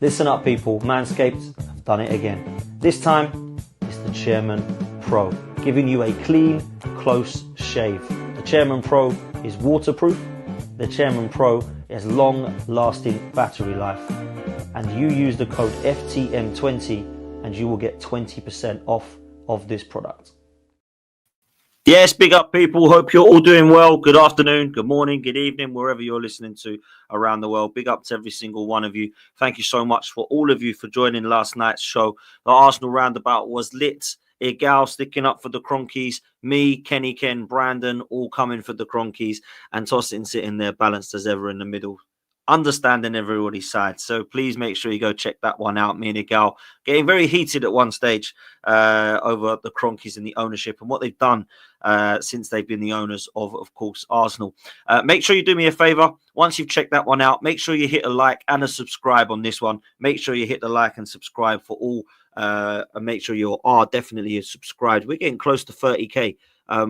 Listen up, people. Manscaped have done it again. This time, it's the Chairman Pro, giving you a clean, close shave. The Chairman Pro is waterproof. The Chairman Pro has long-lasting battery life. And you use the code FTM20 and you will get 20% off of this product. Yes, big up, people. Hope you're all doing well. Good afternoon, good morning, good evening, wherever you're listening to around the world. Big up to every single one of you. Thank you so much for all of you for joining last night's show. The Arsenal roundabout was lit. Egal sticking up for the Cronkies. Me, Kenny, Ken, Brandon, all coming for the Cronkies. And Tosin sitting there balanced as ever in the middle, understanding everybody's side. So please make sure you go check that one out. Me and Egal getting very heated at one stage over the Cronkies and the ownership and what they've done since they've been the owners of course, Arsenal. Make sure you do me a favor. Once you've checked that one out, make sure you hit a like and a subscribe on this one. Make sure you hit the like and subscribe for all. And make sure you are definitely subscribed. We're getting close to 30k.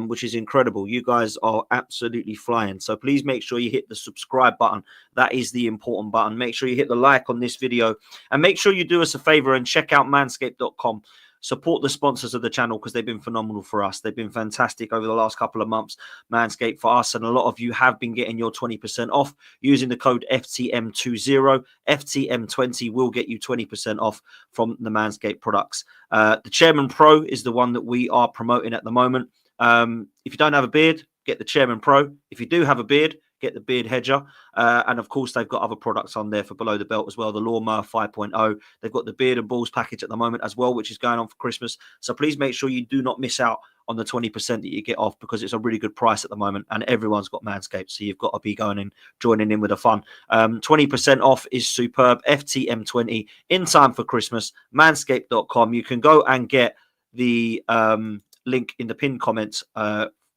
Which is incredible. You guys are absolutely flying. So please make sure you hit the subscribe button. That is the important button. Make sure you hit the like on this video. And make sure you do us a favor and check out manscaped.com. Support the sponsors of the channel because they've been phenomenal for us. They've been fantastic over the last couple of months. Manscaped for us. And a lot of you have been getting your 20% off using the code FTM20. FTM20 will get you 20% off from the Manscaped products. The Chairman Pro is the one that we are promoting at the moment. If you don't have a beard, get the Chairman Pro. If you do have a beard, get the Beard Hedger. And of course, they've got other products on there for below the belt as well. The Lawnmower 5.0. They've got the Beard and Balls package at the moment as well, which is going on for Christmas. So please make sure you do not miss out on the 20% that you get off because it's a really good price at the moment and everyone's got Manscaped. So you've got to be joining in with the fun. 20% off is superb. FTM20 in time for Christmas. Manscaped.com. You can go and get the link in the pinned comments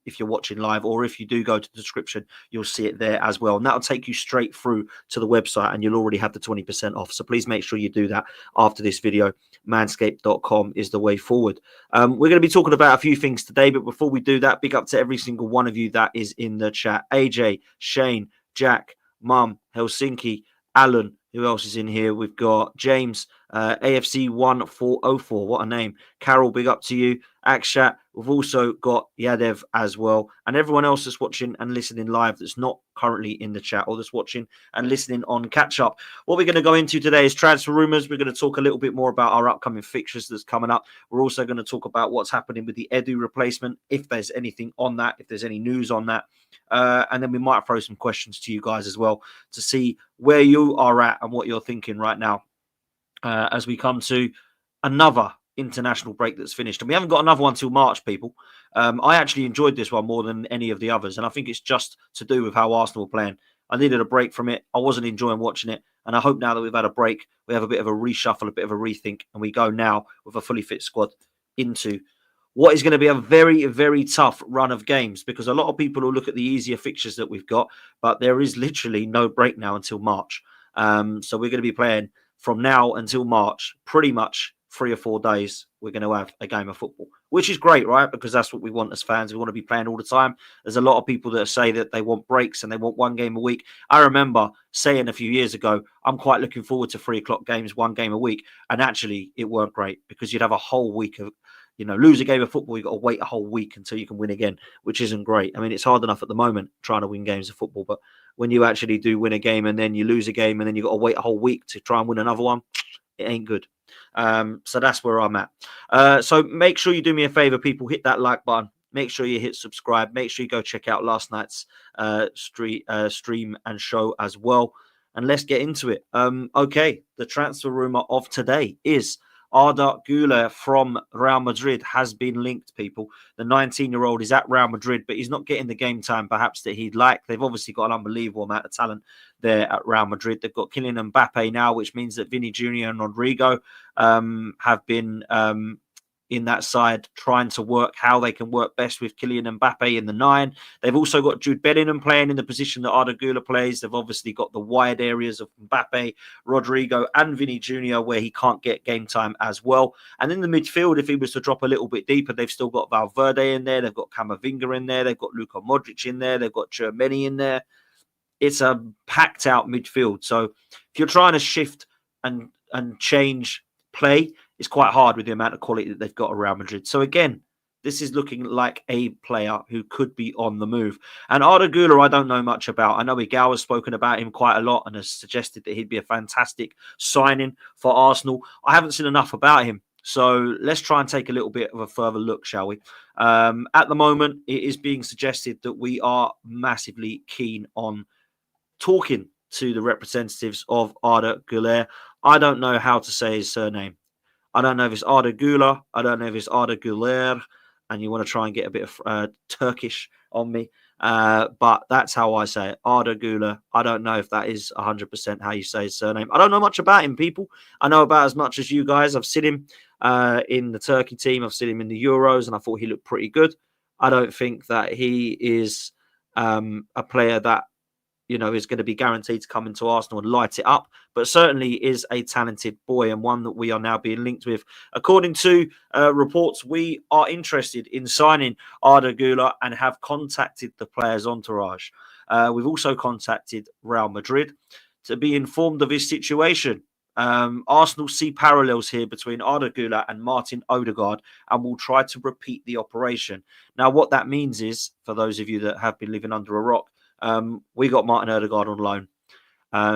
if you're watching live, or if you do go to the description, you'll see it there as well. And that'll take you straight through to the website and you'll already have the 20% off. So please make sure you do that after this video. Manscaped.com is the way forward. We're going to be talking about a few things today, but before we do that, big up to every single one of you that is in the chat. AJ, Shane, Jack, Mum, Helsinki, Alan. Who else is in here? We've got James, AFC 1404. What a name. Carol, big up to you. Akshat. We've also got Yadev as well. And everyone else that's watching and listening live that's not currently in the chat or that's watching and listening on catch up. What we're going to go into today is transfer rumours. We're going to talk a little bit more about our upcoming fixtures that's coming up. We're also going to talk about what's happening with the Edu replacement, if there's anything on that, if there's any news on that. And then we might throw some questions to you guys as well to see where you are at and what you're thinking right now as we come to another international break that's finished. And we haven't got another one till March, people. I actually enjoyed this one more than any of the others. And I think it's just to do with how Arsenal are playing. I needed a break from it. I wasn't enjoying watching it. And I hope now that we've had a break, we have a bit of a reshuffle, a bit of a rethink. And we go now with a fully fit squad into what is going to be a very, very tough run of games, because a lot of people will look at the easier fixtures that we've got, but there is literally no break now until March. So we're going to be playing from now until March, pretty much 3 or 4 days. We're going to have a game of football, which is great, right? Because that's what we want as fans. We want to be playing all the time. There's a lot of people that say that they want breaks and they want one game a week. I remember saying a few years ago, I'm quite looking forward to 3 o'clock games, one game a week. And actually, it weren't great because you'd have a whole week of, lose a game of football, you've got to wait a whole week until you can win again, which isn't great. I mean, it's hard enough at the moment trying to win games of football, but when you actually do win a game and then you lose a game and then you've got to wait a whole week to try and win another one, it ain't good. So that's where I'm at. So make sure you do me a favor, people, hit that like button. Make sure you hit subscribe. Make sure you go check out last night's stream and show as well. And let's get into it. Okay, the transfer rumor of today is Arda Güler from Real Madrid has been linked, people. The 19-year-old is at Real Madrid, but he's not getting the game time perhaps that he'd like. They've obviously got an unbelievable amount of talent there at Real Madrid. They've got Kylian Mbappe now, which means that Vini Jr. and Rodrigo have been in that side, trying to work how they can work best with Kylian Mbappe in the 9. They've also got Jude Bellingham playing in the position that Arda Güler plays. They've obviously got the wide areas of Mbappe, Rodrigo and Vini Jr. where he can't get game time as well. And in the midfield, if he was to drop a little bit deeper, they've still got Valverde in there. They've got Camavinga in there. They've got Luka Modric in there. They've got Tchouaméni in there. It's a packed out midfield. So if you're trying to shift and and change play is quite hard with the amount of quality that they've got at Real Madrid. So again, this is looking like a player who could be on the move. And Arda Güler, I don't know much about. I know Miguel has spoken about him quite a lot and has suggested that he'd be a fantastic signing for Arsenal. I haven't seen enough about him. So let's try and take a little bit of a further look, shall we? At the moment, it is being suggested that we are massively keen on talking to the representatives of Arda Güler. I don't know how to say his surname. I don't know if it's Arda Güler. I don't know if it's Arda Güler. And you want to try and get a bit of Turkish on me. But that's how I say it. Arda Güler. I don't know if that is 100% how you say his surname. I don't know much about him, people. I know about as much as you guys. I've seen him in the Turkey team. I've seen him in the Euros, and I thought he looked pretty good. I don't think that he is a player that is going to be guaranteed to come into Arsenal and light it up, but certainly is a talented boy and one that we are now being linked with. According to reports, we are interested in signing Arda Güler and have contacted the player's entourage. We've also contacted Real Madrid to be informed of his situation. Arsenal see parallels here between Arda Güler and Martin Odegaard and will try to repeat the operation. Now, what that means is, for those of you that have been living under a rock, we got Martin Odegaard on loan.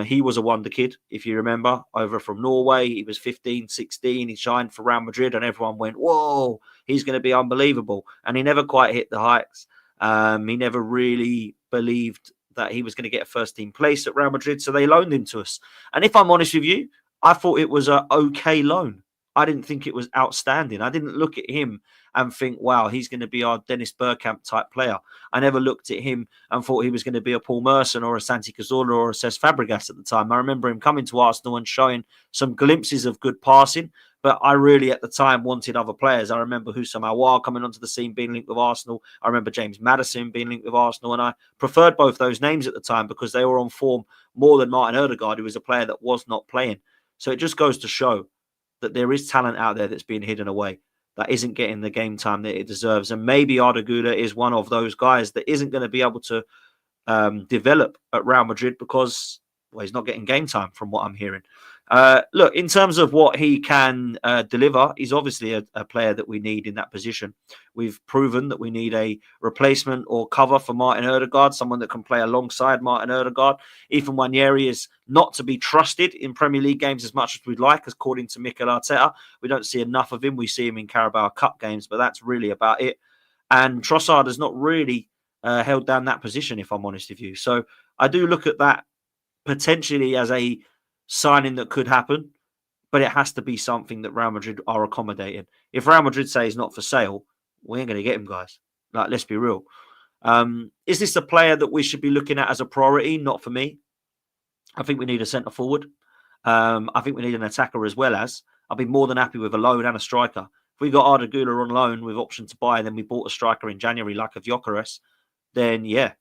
He was a wonder kid, if you remember, over from Norway. He was 15, 16. He signed for Real Madrid and everyone went, whoa, he's going to be unbelievable. And he never quite hit the heights. He never really believed that he was going to get a first-team place at Real Madrid, so they loaned him to us. And if I'm honest with you, I thought it was an okay loan. I didn't think it was outstanding. I didn't look at him and think, wow, he's going to be our Dennis Bergkamp type player. I never looked at him and thought he was going to be a Paul Merson or a Santi Cazorla or a Cesc Fabregas at the time. I remember him coming to Arsenal and showing some glimpses of good passing, but I really at the time wanted other players. I remember Houssam Aouar coming onto the scene being linked with Arsenal. I remember James Maddison being linked with Arsenal, and I preferred both those names at the time because they were on form more than Martin Odegaard, who was a player that was not playing. So it just goes to show that there is talent out there that's being hidden away, that isn't getting the game time that it deserves. And maybe Arda Güler is one of those guys that isn't going to be able to develop at Real Madrid because, well, he's not getting game time from what I'm hearing. Look, in terms of what he can deliver, he's obviously a player that we need in that position. We've proven that we need a replacement or cover for Martin Odegaard, someone that can play alongside Martin Odegaard. Ethan Nwaneri is not to be trusted in Premier League games as much as we'd like, according to Mikel Arteta. We don't see enough of him. We see him in Carabao Cup games, but that's really about it. And Trossard has not really held down that position, if I'm honest with you. So I do look at that potentially as a signing that could happen, but it has to be something that Real Madrid are accommodating. If Real Madrid say he's not for sale, we ain't going to get him, guys. Like, let's be real. Is this a player that we should be looking at as a priority? Not for me. I think we need a centre forward. I think we need an attacker as well as. I'll be more than happy with a loan and a striker. If we got Arda Güler on loan with option to buy, and then we bought a striker in January like a Gyökeres, then yeah,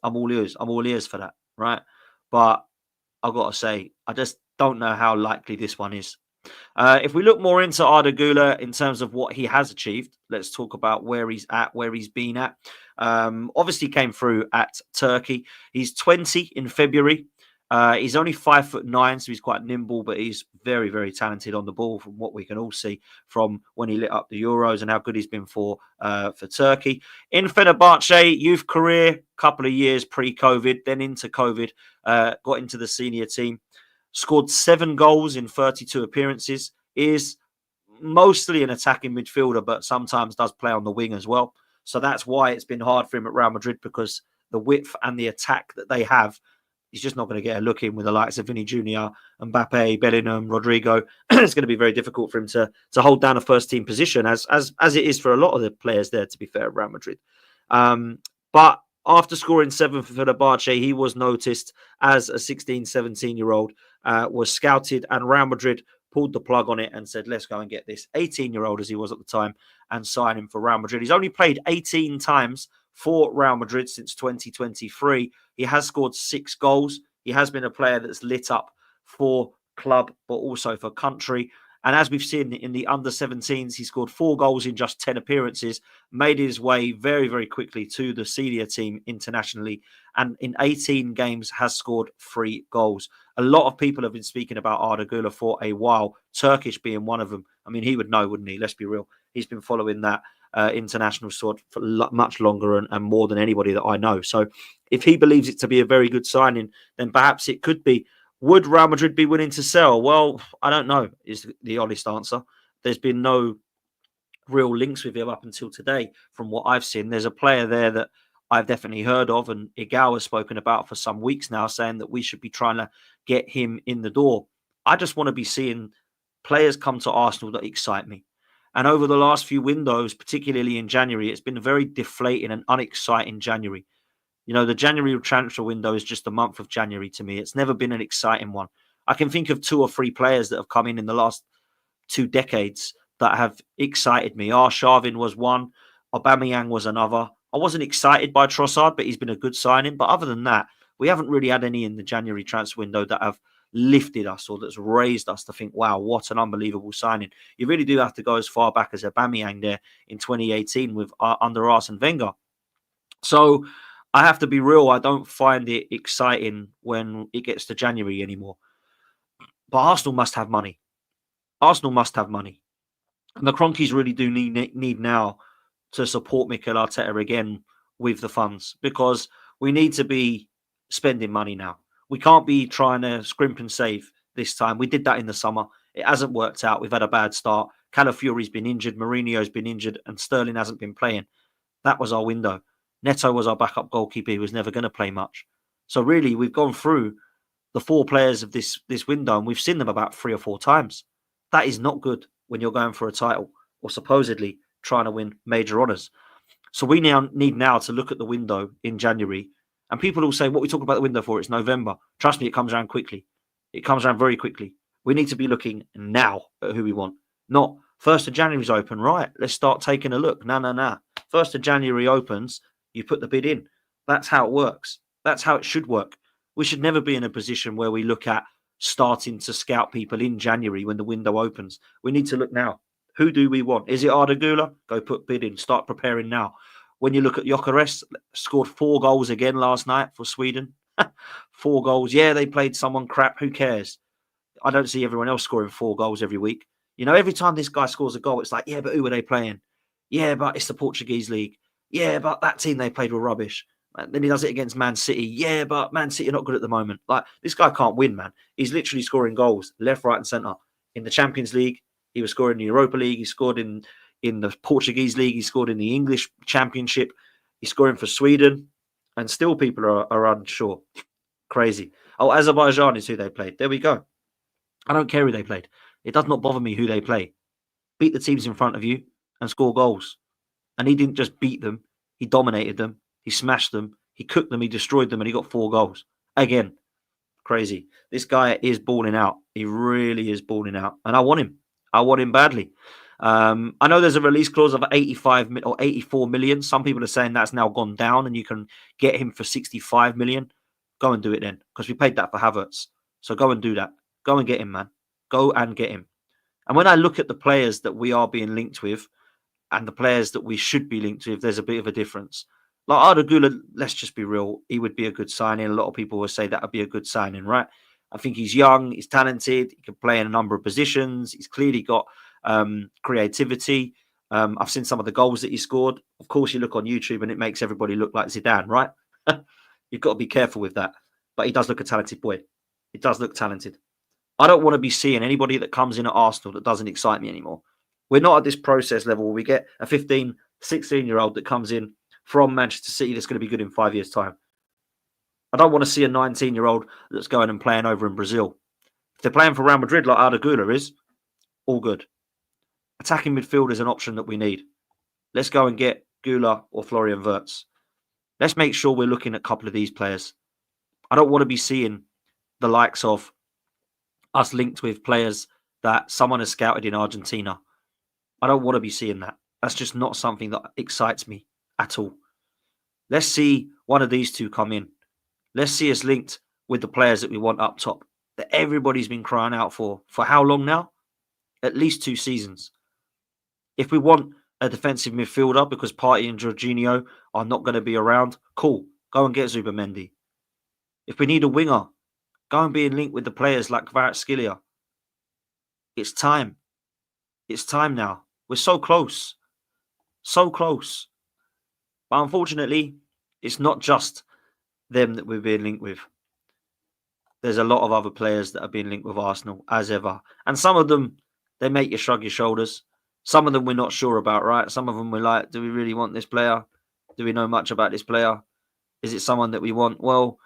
I'm all ears. I'm all ears for that, right? But I've got to say, I just don't know how likely this one is. If we look more into Arda Güler in terms of what he has achieved, let's talk about where he's at, where he's been at. Obviously came through at Turkey. He's 20 in February. He's only 5'9", so he's quite nimble, but he's very, very talented on the ball from what we can all see from when he lit up the Euros and how good he's been for Turkey. In Fenerbahce, youth career, couple of years pre-COVID, then into COVID, got into the senior team, scored 7 goals in 32 appearances, is mostly an attacking midfielder, but sometimes does play on the wing as well. So that's why it's been hard for him at Real Madrid, because the width and the attack that they have, he's just not going to get a look in with the likes of Vinny Jr., Mbappe, Bellingham, Rodrigo. It's going to be very difficult for him to hold down a first-team position, as it is for a lot of the players there, to be fair, at Real Madrid. But after scoring 7 for Fenerbahce, he was noticed as a 16, 17-year-old, was scouted, and Real Madrid pulled the plug on it and said, let's go and get this 18-year-old, as he was at the time, and sign him for Real Madrid. He's only played 18 times for Real Madrid since 2023. He has scored 6 goals. He has been a player that's lit up for club, but also for country. And as we've seen in the under-17s, he scored 4 goals in just 10 appearances, made his way very, very quickly to the senior team internationally, and in 18 games has scored 3 goals. A lot of people have been speaking about Arda Güler for a while, Turkish being one of them. I mean, he would know, wouldn't he? Let's be real. He's been following that international sort for much longer and more than anybody that I know. So if he believes it to be a very good signing, then perhaps it could be. Would Real Madrid be willing to sell? Well, I don't know, is the honest answer. There's been no real links with him up until today from what I've seen. There's a player there that I've definitely heard of, and Igal has spoken about for some weeks now, saying that we should be trying to get him in the door. I just want to be seeing players come to Arsenal that excite me. And over the last few windows, particularly in January, it's been a very deflating and unexciting January. You know, the January transfer window is just the month of January to me. It's never been an exciting one. I can think of 2 or 3 players that have come in the last 2 decades that have excited me. Arshavin was one. Aubameyang was another. I wasn't excited by Trossard, but he's been a good signing. But other than that, we haven't really had any in the January transfer window that have lifted us or that's raised us to think, wow, what an unbelievable signing. You really do have to go as far back as Aubameyang there in 2018 with under Arsene Wenger. So I have to be real. I don't find it exciting when it gets to January anymore. But Arsenal must have money. Arsenal must have money. And the Cronkies really do need now to support Mikel Arteta again with the funds, because we need to be spending money now. We can't be trying to scrimp and save this time. We did that in the summer. It hasn't worked out. We've had a bad start. Calafiori's been injured. Mourinho's been injured. And Sterling hasn't been playing. That was our window. Neto was our backup goalkeeper. He was never going to play much. So really, we've gone through the 4 players of this window, and we've seen them about 3 or 4 times. That is not good when you're going for a title or supposedly trying to win major honours. So we now need to look at the window in January. And people will say, what we talk about the window for? It's November. Trust me, it comes around quickly. It comes around very quickly. We need to be looking now at who we want. Not 1st of January's open, right? Let's start taking a look. No. 1st of January opens, you put the bid in. That's how it works. That's how it should work. We should never be in a position where we look at starting to scout people in January when the window opens. We need to look now. Who do we want? Is it Arda Güler? Go put bid in. Start preparing now. When you look at Gyökeres, scored 4 goals again last night for Sweden. 4 goals. Yeah, they played someone crap. Who cares? I don't see everyone else scoring 4 goals every week. You know, every time this guy scores a goal, it's like, yeah, but who are they playing? Yeah, but it's the Portuguese league. Yeah, but that team they played were rubbish. And then he does it against Man City. Yeah, but Man City are not good at the moment. Like, this guy can't win, man. He's literally scoring goals left, right, and centre. In the Champions League, he was scoring in the Europa League. He scored in the Portuguese league. He scored in the English Championship. He's scoring for Sweden. And still people are unsure. Crazy. Oh, Azerbaijan is who they played. There we go. I don't care who they played. It does not bother me who they play. Beat the teams in front of you and score goals. And he didn't just beat them. He dominated them. He smashed them. He cooked them. He destroyed them. And he got 4 goals. Again, crazy. This guy is balling out. He really is balling out. And I want him. I want him badly. I know there's a release clause of 85 or 84 million. Some people are saying that's now gone down and you can get him for 65 million. Go and do it then, because we paid that for Havertz. So go and do that. Go and get him, man. Go and get him. And when I look at the players that we are being linked with and the players that we should be linked with, there's a bit of a difference. Like Arda Güler, let's just be real. He would be a good signing. A lot of people will say that would be a good signing, right? I think he's young. He's talented. He can play in a number of positions. He's clearly got creativity. I've seen some of the goals that he scored. Of course, you look on YouTube and it makes everybody look like Zidane, right? You've got to be careful with that. But he does look a talented boy. He does look talented. I don't want to be seeing anybody that comes in at Arsenal that doesn't excite me anymore. We're not at this process level where we get a 15, 16-year-old that comes in from Manchester City that's going to be good in 5 years' time. I don't want to see a 19-year-old that's going and playing over in Brazil. If they're playing for Real Madrid like Arda Güler is, all good. Attacking midfield is an option that we need. Let's go and get Güler or Florian Wirtz. Let's make sure we're looking at a couple of these players. I don't want to be seeing the likes of us linked with players that someone has scouted in Argentina. I don't want to be seeing that. That's just not something that excites me at all. Let's see one of these two come in. Let's see us linked with the players that we want up top, that everybody's been crying out for how long now? At least 2 seasons. If we want a defensive midfielder because Partey and Jorginho are not going to be around, cool. Go and get Zubimendi. If we need a winger, go and be in link with the players like Kvaratskhelia. It's time. It's time now. We're so close. So close. But unfortunately, it's not just them that we're being linked with. There's a lot of other players that are being linked with Arsenal, as ever. And some of them, they make you shrug your shoulders. Some of them we're not sure about, right? Some of them we're like, do we really want this player? Do we know much about this player? Is it someone that we want? Well,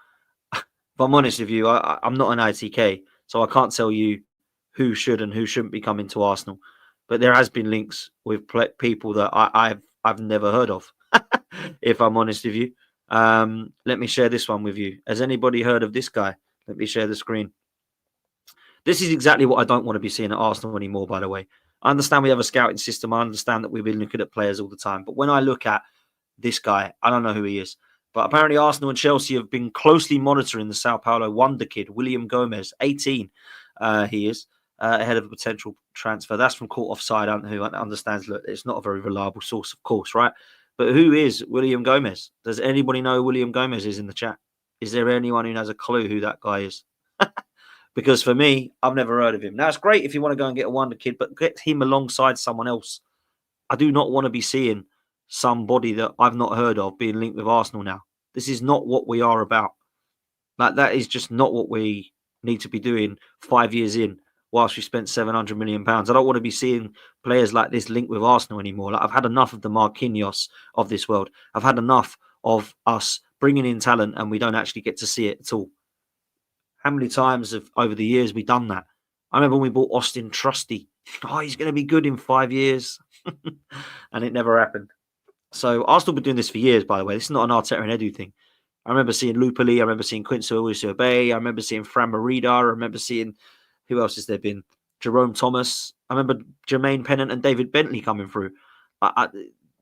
if I'm honest with you, I'm not an ITK, so I can't tell you who should and who shouldn't be coming to Arsenal. But there has been links with people that I've never heard of, if I'm honest with you. Let me share this one with you. Has anybody heard of this guy? Let me share the screen. This is exactly what I don't want to be seeing at Arsenal anymore, by the way. I understand we have a scouting system. I understand that we've been looking at players all the time. But when I look at this guy, I don't know who he is. But apparently Arsenal and Chelsea have been closely monitoring the Sao Paulo wonder kid, William Gomez, 18 he is, ahead of a potential transfer. That's from Caught Offside, who understands, look, it's not a very reliable source, of course, right? But who is William Gomez? Does anybody know who William Gomez is in the chat? Is there anyone who has a clue who that guy is? Because for me, I've never heard of him. Now, it's great if you want to go and get a wonder kid, but get him alongside someone else. I do not want to be seeing somebody that I've not heard of being linked with Arsenal now. This is not what we are about. Like, that is just not what we need to be doing 5 years in whilst we spent £700 million. I don't want to be seeing players like this linked with Arsenal anymore. Like, I've had enough of the Marquinhos of this world. I've had enough of us bringing in talent and we don't actually get to see it at all. How many times have over the years we done that? I remember when we bought Austin Trusty. Oh, he's going to be good in 5 years. And it never happened. So Arsenal have been doing this for years, by the way. This is not an Arteta and Edu thing. I remember seeing Lupoli. I remember seeing Quincy Owusu-Obey. I remember seeing Fran Merida. I remember seeing, who else has there been? Jerome Thomas. I remember Jermaine Pennant and David Bentley coming through.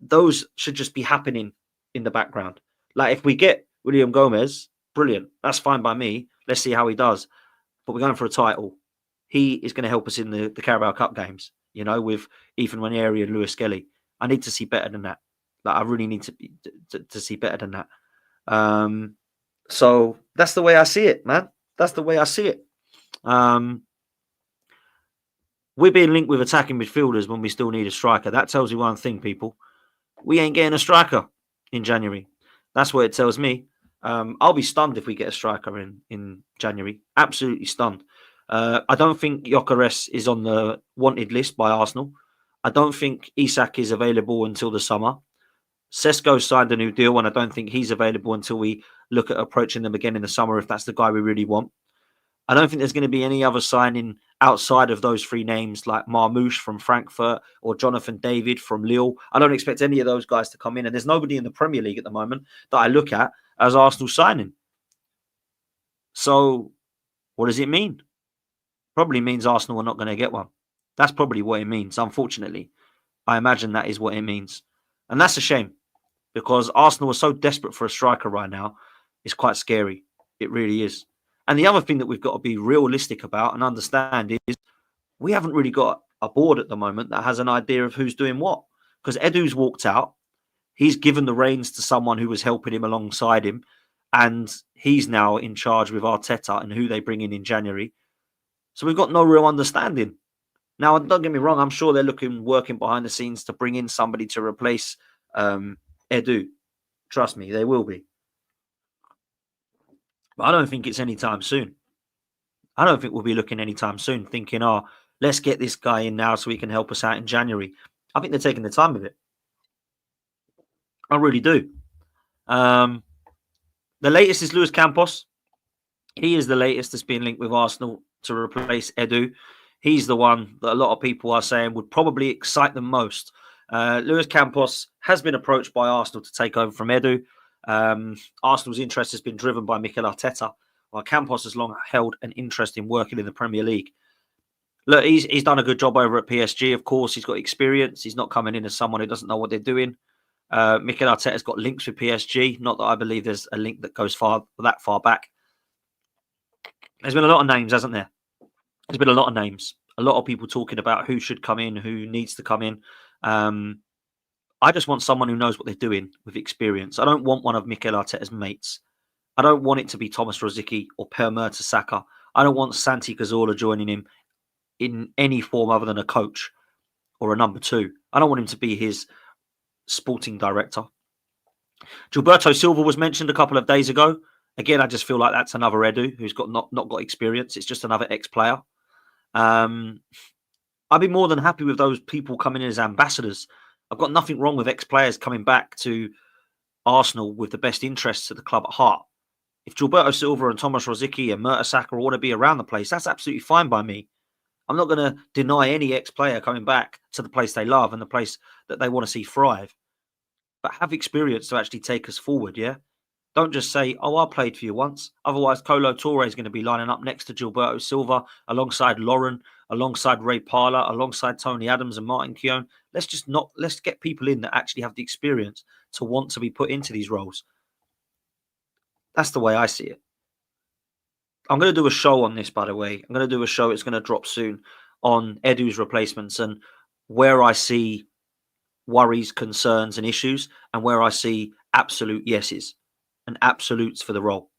Those should just be happening in the background. Like, if we get William Gomez, brilliant. That's fine by me. Let's see how he does. But we're going for a title. He is going to help us in the Carabao Cup games, you know, with Ethan Ranieri and Lewis Skelly. I need to see better than that. Like, I really need to see better than that. So that's the way I see it, man. That's the way I see it. We're being linked with attacking midfielders when we still need a striker. That tells you one thing, people. We ain't getting a striker in January. That's what it tells me. I'll be stunned if we get a striker in January. Absolutely stunned. I don't think Gyökeres is on the wanted list by Arsenal. I don't think Isak is available until the summer. Sesko signed a new deal, and I don't think he's available until we look at approaching them again in the summer if that's the guy we really want. I don't think there's going to be any other signing outside of those three names like Marmoush from Frankfurt or Jonathan David from Lille. I don't expect any of those guys to come in, and there's nobody in the Premier League at the moment that I look at as Arsenal signing. So what does it mean? Probably means Arsenal are not going to get one. That's probably what it means, unfortunately. I imagine that is what it means. And that's a shame because Arsenal are so desperate for a striker right now. It's quite scary. It really is. And the other thing that we've got to be realistic about and understand is we haven't really got a board at the moment that has an idea of who's doing what. Because Edu's walked out. He's given the reins to someone who was helping him alongside him. And he's now in charge with Arteta and who they bring in January. So we've got no real understanding. Now, don't get me wrong. I'm sure they're working behind the scenes to bring in somebody to replace Edu. Trust me, they will be. But I don't think it's anytime soon. I don't think we'll be looking anytime soon thinking, let's get this guy in now so he can help us out in January. I think they're taking the time with it. I really do. The latest is Luis Campos. He is the latest that's been linked with Arsenal to replace Edu. He's the one that a lot of people are saying would probably excite them most. Luis Campos has been approached by Arsenal to take over from Edu. Arsenal's interest has been driven by Mikel Arteta, while Campos has long held an interest in working in the Premier League. Look, he's done a good job over at PSG, of course. He's got experience. He's not coming in as someone who doesn't know what they're doing. Mikel Arteta's got links with PSG. Not that I believe there's a link that goes that far back. There's been a lot of names, hasn't there? There's been a lot of names. A lot of people talking about who should come in, who needs to come in. I just want someone who knows what they're doing with experience. I don't want one of Mikel Arteta's mates. I don't want it to be Thomas Rosicky or Per Mertesacker. I don't want Santi Cazorla joining him in any form other than a coach or a number two. I don't want him to be his sporting director. Gilberto Silva was mentioned a couple of days ago. Again, I just feel like that's another Edu who's got not got experience. It's just another ex-player. I'd be more than happy with those people coming in as ambassadors. I've got nothing wrong with ex-players coming back to Arsenal with the best interests of the club at heart. If Gilberto Silva and Thomas Rosicky and Mertesacker want to be around the place, that's absolutely fine by me. I'm not going to deny any ex-player coming back to the place they love and the place that they want to see thrive. But have experience to actually take us forward, yeah? Don't just say, oh, I played for you once. Otherwise, Kolo Touré is going to be lining up next to Gilberto Silva, alongside Lauren, alongside Ray Parlour, alongside Tony Adams and Martin Keown. Let's get people in that actually have the experience to want to be put into these roles. That's the way I see it. I'm going to do a show on this, by the way. I'm going to do a show, it's going to drop soon, on Edu's replacements and where I see worries, concerns and issues and where I see absolute yeses and absolutes for the role.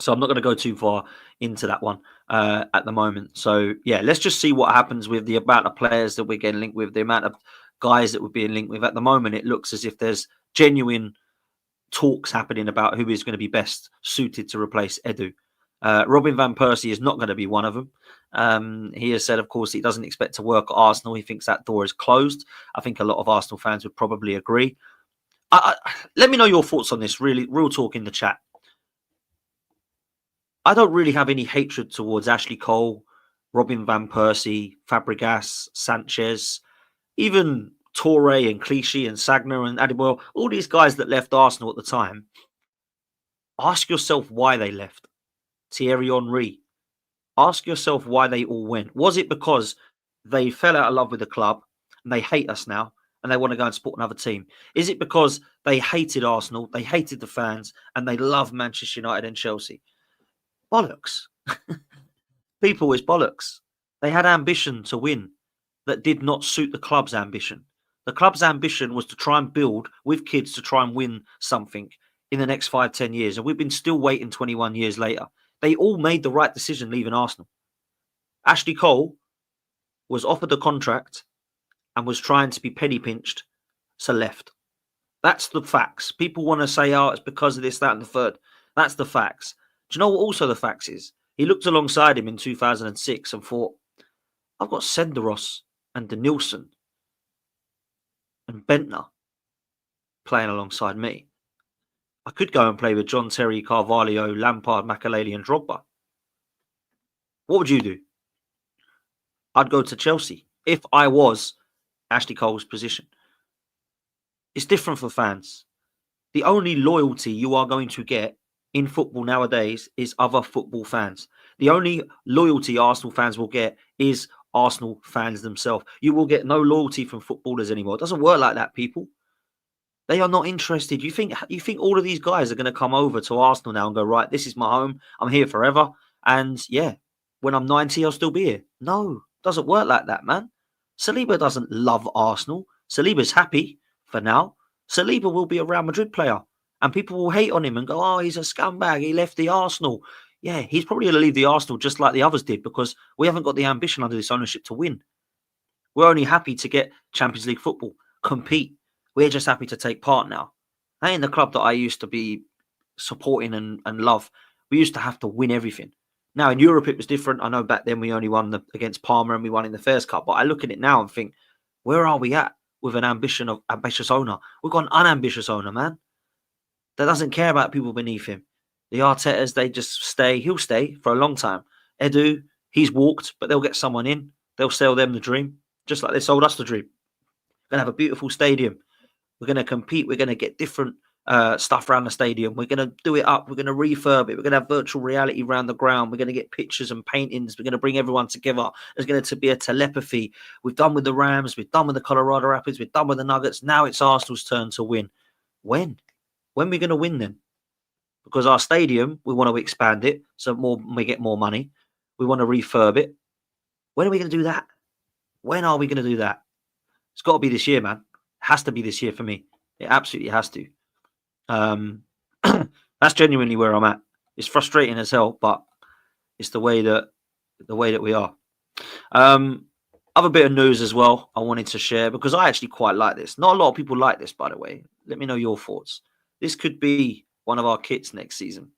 So I'm not going to go too far into that one at the moment. So, yeah, let's just see what happens with the amount of players that we're getting linked with, the amount of guys that we're being linked with. At the moment, it looks as if there's genuine talks happening about who is going to be best suited to replace Edu. Robin Van Persie is not going to be one of them. He has said, of course, he doesn't expect to work at Arsenal. He thinks that door is closed. I think a lot of Arsenal fans would probably agree. Let me know your thoughts on this, really, real talk in the chat. I don't really have any hatred towards Ashley Cole, Robin Van Persie, Fabregas, Sanchez, even Toure and Clichy and Sagna and Adebayor, all these guys that left Arsenal at the time. Ask yourself why they left. Thierry Henry. Ask yourself why they all went. Was it because they fell out of love with the club and they hate us now and they want to go and support another team? Is it because they hated Arsenal, they hated the fans, and they love Manchester United and Chelsea? Bollocks. People, is bollocks. They had ambition to win that did not suit the club's ambition. The club's ambition was to try and build with kids to try and win something in the next 5-10 years. And we've been still waiting 21 years later. They all made the right decision leaving Arsenal. Ashley Cole was offered a contract and was trying to be penny pinched, so left. That's the facts. People want to say, oh, it's because of this, that, and the third. That's the facts. Do you know what also the facts is? He looked alongside him in 2006 and thought, I've got Senderos and Denilson and Bentner playing alongside me. I could go and play with John Terry, Carvalho, Lampard, Makelele and Drogba. What would you do? I'd go to Chelsea if I was Ashley Cole's position. It's different for fans. The only loyalty you are going to get in football nowadays is other football fans. The only loyalty Arsenal fans will get is Arsenal fans themselves. You will get no loyalty from footballers anymore. It doesn't work like that, people. They are not interested. You think all of these guys are going to come over to Arsenal now and go, right, this is my home. I'm here forever. And yeah, when I'm 90, I'll still be here. No, it doesn't work like that, man. Saliba doesn't love Arsenal. Saliba's happy for now. Saliba will be a Real Madrid player. And people will hate on him and go, oh, he's a scumbag. He left the Arsenal. Yeah, he's probably going to leave the Arsenal just like the others did because we haven't got the ambition under this ownership to win. We're only happy to get Champions League football, compete. We're just happy to take part now. That ain't the club that I used to be supporting and love. We used to have to win everything. Now, in Europe, it was different. I know back then we only won against Parma and we won in the Fairs Cup. But I look at it now and think, where are we at with an ambitious owner? We've got an unambitious owner, man, that doesn't care about people beneath him. The Artetas, they just stay. He'll stay for a long time. Edu, he's walked, but they'll get someone in. They'll sell them the dream, just like they sold us the dream. We're going to have a beautiful stadium. We're going to compete. We're going to get different stuff around the stadium. We're going to do it up. We're going to refurb it. We're going to have virtual reality around the ground. We're going to get pictures and paintings. We're going to bring everyone together. There's going to be a telepathy. We've done with the Rams. We've done with the Colorado Rapids. We've done with the Nuggets. Now it's Arsenal's turn to win. When? When are we going to win then? Because our stadium, we want to expand it so we get more money. We want to refurb it. When are we going to do that? When are we going to do that? It's got to be this year, man. It has to be this year for me. It absolutely has to. That's genuinely where I'm at. It's frustrating as hell, but it's the way that we are. Other bit of news as well I wanted to share, because I actually quite like this. Not a lot of people like this, by the way. Let me know your thoughts. This could be one of our kits next season.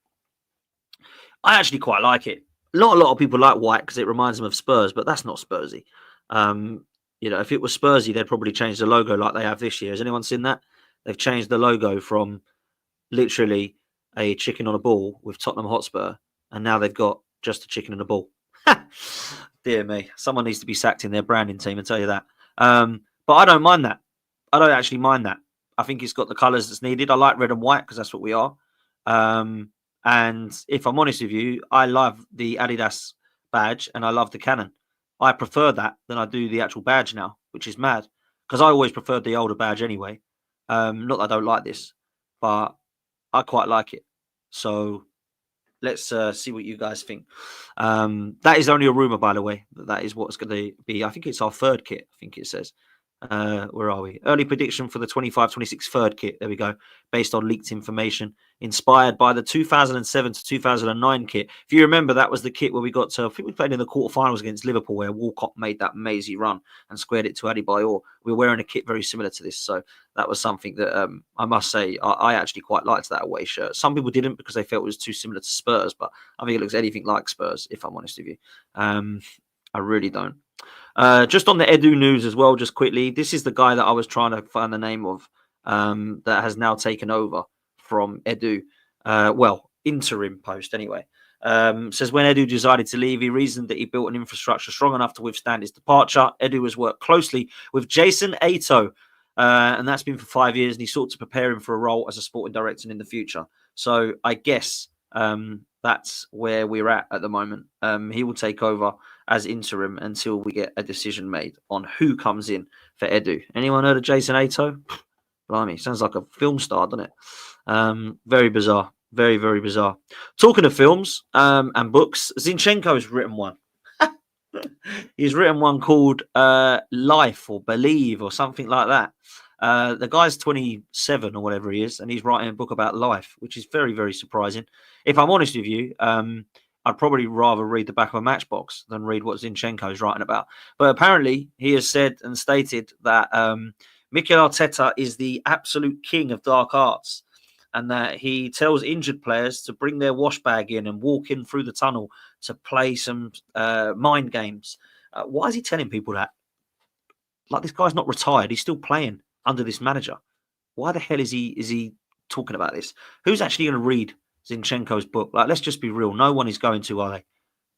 I actually quite like it. Not a lot of people like white because it reminds them of Spurs, but that's not Spursy. If it was Spursy, they'd probably change the logo like they have this year. Has anyone seen that? They've changed the logo from literally a chicken on a ball with Tottenham Hotspur, and now they've got just a chicken and a ball. Dear me. Someone needs to be sacked in their branding team, I tell you that. But I don't mind that. I don't actually mind that. I think it's got the colours that's needed. I like red and white because that's what we are. And if I'm honest with you, I love the Adidas badge and I love the cannon. I prefer that than I do the actual badge now, which is mad because I always preferred the older badge anyway. Not that I don't like this, but I quite like it. So let's see what you guys think. That is only a rumour, by the way. That is what's going to be. I think it's our third kit, I think it says. Where are we? Early prediction for the 25-26 third kit. There we go. Based on leaked information. Inspired by the 2007 to 2009 kit. If you remember, that was the kit where we got to, I think we played in the quarterfinals against Liverpool, where Walcott made that mazy run and squared it to Adebayor. We were wearing a kit very similar to this. So that was something that I must say, I actually quite liked that away shirt. Some people didn't because they felt it was too similar to Spurs, but I think it looks anything like Spurs, if I'm honest with you. I really don't. Just on the Edu news as well, just quickly, this is the guy that I was trying to find the name of that has now taken over from Edu. Interim post anyway. Says when Edu decided to leave, he reasoned that he built an infrastructure strong enough to withstand his departure. Edu has worked closely with Jason Ato, and that's been for 5 years, and he sought to prepare him for a role as a sporting director in the future. So I guess that's where we're at the moment. He will take over as interim until we get a decision made on who comes in for Edu. Anyone heard of Jason Ato? Blimey, sounds like a film star, doesn't it? Very bizarre. Very, very bizarre. Talking of films and books, Zinchenko has written one. He's written one called Life or Believe or something like that. The guy's 27 or whatever he is, and he's writing a book about life, which is very, very surprising. If I'm honest with you, I'd probably rather read the back of a Matchbox than read what Zinchenko is writing about. But apparently, he has said and stated that Mikel Arteta is the absolute king of dark arts, and that he tells injured players to bring their wash bag in and walk in through the tunnel to play some mind games. Why is he telling people that? Like, this guy's not retired. He's still playing under this manager. Why the hell is he talking about this? Who's actually going to read Zinchenko's book? Like, let's just be real. No one is going to, are they?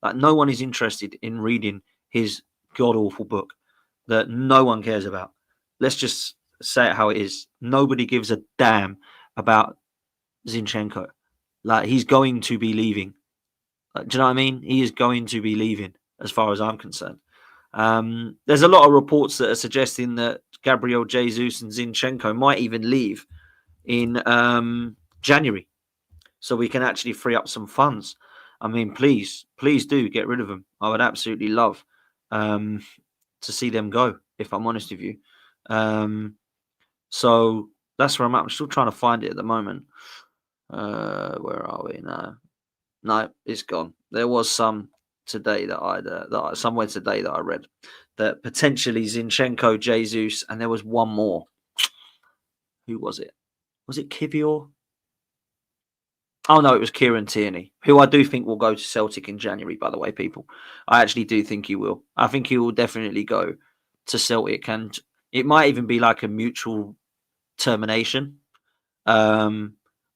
Like, no one is interested in reading his god-awful book that no one cares about. Let's just say it how it is. Nobody gives a damn about Zinchenko. Like, he's going to be leaving. Like, do you know what I mean? He is going to be leaving, as far as I'm concerned. There's a lot of reports that are suggesting that Gabriel Jesus and Zinchenko might even leave in January, so we can actually free up some funds. I mean, please do get rid of them. I would absolutely love to see them go, if I'm honest with you. So that's where I'm at. I'm still trying to find it at the moment. Where are we now? No, it's gone. There was some today that somewhere today that I read that potentially Zinchenko, Jesus, and there was one more. Who was it? Was it Kivior? Oh no, it was Kieran Tierney, who I do think will go to Celtic in January, by the way, people. I actually do think he will. I think he will definitely go to Celtic, and it might even be like a mutual termination.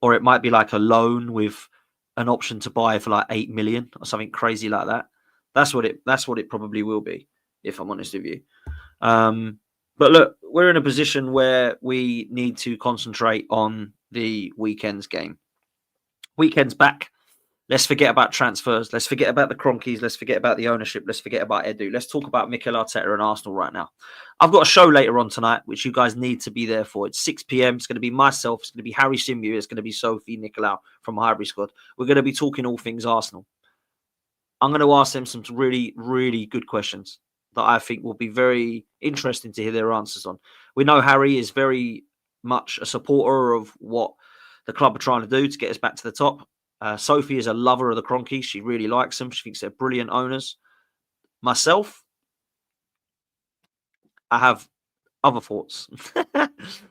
Or it might be like a loan with an option to buy for like 8 million or something crazy like that. That's what it probably will be, if I'm honest with you. But look, we're in a position where we need to concentrate on the weekend's game. Weekend's back. Let's forget about transfers. Let's forget about the Cronkies. Let's forget about the ownership. Let's forget about Edu. Let's talk about Mikel Arteta and Arsenal right now. I've got a show later on tonight, which you guys need to be there for. It's 6 p.m. It's going to be myself. It's going to be Harry Simbu. It's going to be Sophie Nicolau from Highbury Squad. We're going to be talking all things Arsenal. I'm going to ask them some really, really good questions that I think will be very interesting to hear their answers on. We know Harry is very much a supporter of what the club are trying to do to get us back to the top. Sophie is a lover of the Cronkies. She really likes them. She thinks they're brilliant owners. Myself, I have other thoughts. I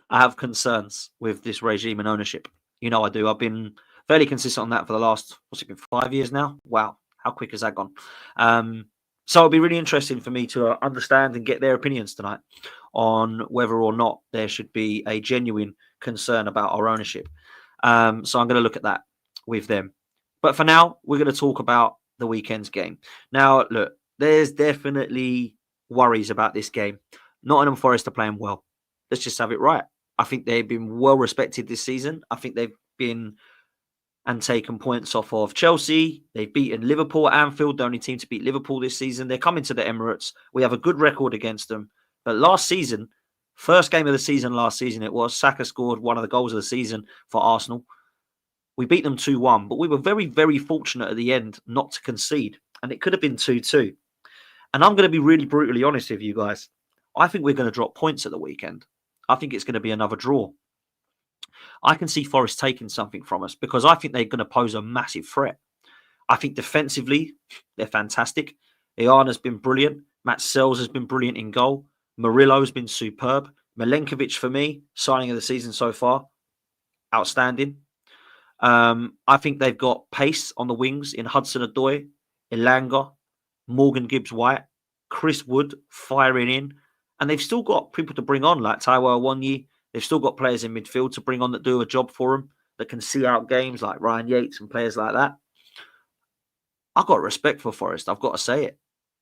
have concerns with this regime and ownership. You know I do. I've been fairly consistent on that for the last, what's it been, 5 years now? Wow, how quick has that gone? So it'll be really interesting for me to understand and get their opinions tonight on whether or not there should be a genuine concern about our ownership. So I'm going to look at that with them. But for now, we're going to talk about the weekend's game. Now, look, there's definitely worries about this game. Nottingham Forest are playing well. Let's just have it right. I think they've been well respected this season. I think they've been and taken points off of Chelsea. They've beaten Liverpool at Anfield, the only team to beat Liverpool this season. They're coming to the Emirates. We have a good record against them. But last season, first game of the season last season, it was Saka scored one of the goals of the season for Arsenal. We beat them 2-1, but we were very, very fortunate at the end not to concede. And it could have been 2-2. And I'm going to be really brutally honest with you guys. I think we're going to drop points at the weekend. I think it's going to be another draw. I can see Forest taking something from us because I think they're going to pose a massive threat. I think defensively, they're fantastic. Iana's been brilliant. Matt Sells has been brilliant in goal. Murillo's been superb. Milenkovic, for me, signing of the season so far, outstanding. I think they've got pace on the wings in Hudson-Odoi, Elanga, Morgan Gibbs-White, Chris Wood firing in. And they've still got people to bring on like Taiwo Awoniyi. They've still got players in midfield to bring on that do a job for them, that can see out games like Ryan Yates and players like that. I've got respect for Forest. I've got to say it.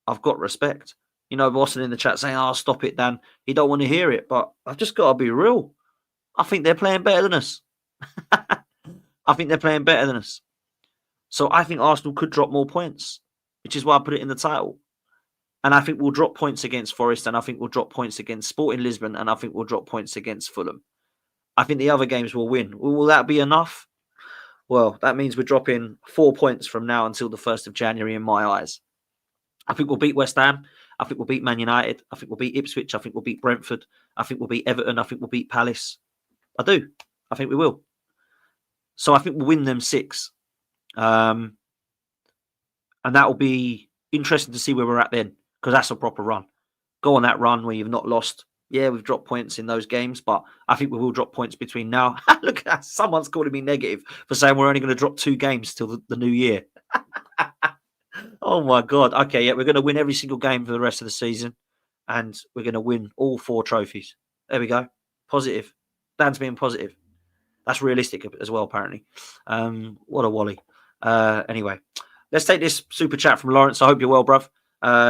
I've got respect. You know, Boston in the chat saying, "Oh, stop it, Dan. You don't want to hear it." But I've just got to be real. I think they're playing better than us. I think they're playing better than us. So I think Arsenal could drop more points, which is why I put it in the title. And I think we'll drop points against Forest, and I think we'll drop points against Sporting Lisbon, and I think we'll drop points against Fulham. I think the other games will win. Will that be enough? Well, that means we're dropping 4 points from now until the 1st of January in my eyes. I think we'll beat West Ham. I think we'll beat Man United. I think we'll beat Ipswich. I think we'll beat Brentford. I think we'll beat Everton. I think we'll beat Palace. I do. I think we will. So I think we'll win them 6. And that will be interesting to see where we're at then, because that's a proper run. Go on that run where you've not lost. Yeah, we've dropped points in those games, but I think we will drop points between now. Look at that. Someone's calling me negative for saying we're only going to drop 2 games till the new year. Oh, my God. Okay, yeah, we're going to win every single game for the rest of the season, and we're going to win all 4 trophies. There we go. Positive. Dan's being positive. That's realistic as well, apparently. What a wally. Anyway, let's take this super chat from Lawrence. I hope you're well, bruv.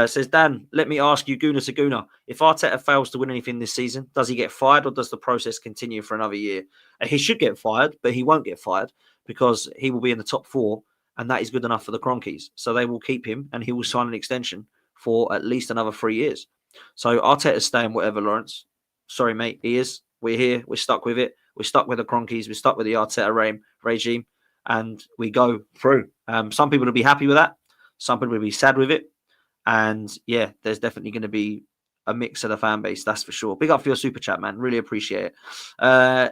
Says, Dan, let me ask you, Guna to Guna, if Arteta fails to win anything this season, does he get fired or does the process continue for another year? He should get fired, but he won't get fired because he will be in the top 4 and that is good enough for the Cronkies. So they will keep him and he will sign an extension for at least another 3 years. So Arteta's staying whatever, Lawrence. Sorry, mate, he is. We're here. We're stuck with it. We're stuck with the Cronkies. We're stuck with the Arteta regime and we go through. Some people will be happy with that. Some people will be sad with it. And yeah, there's definitely going to be a mix of the fan base, that's for sure. Big up for your super chat, man. Really appreciate it.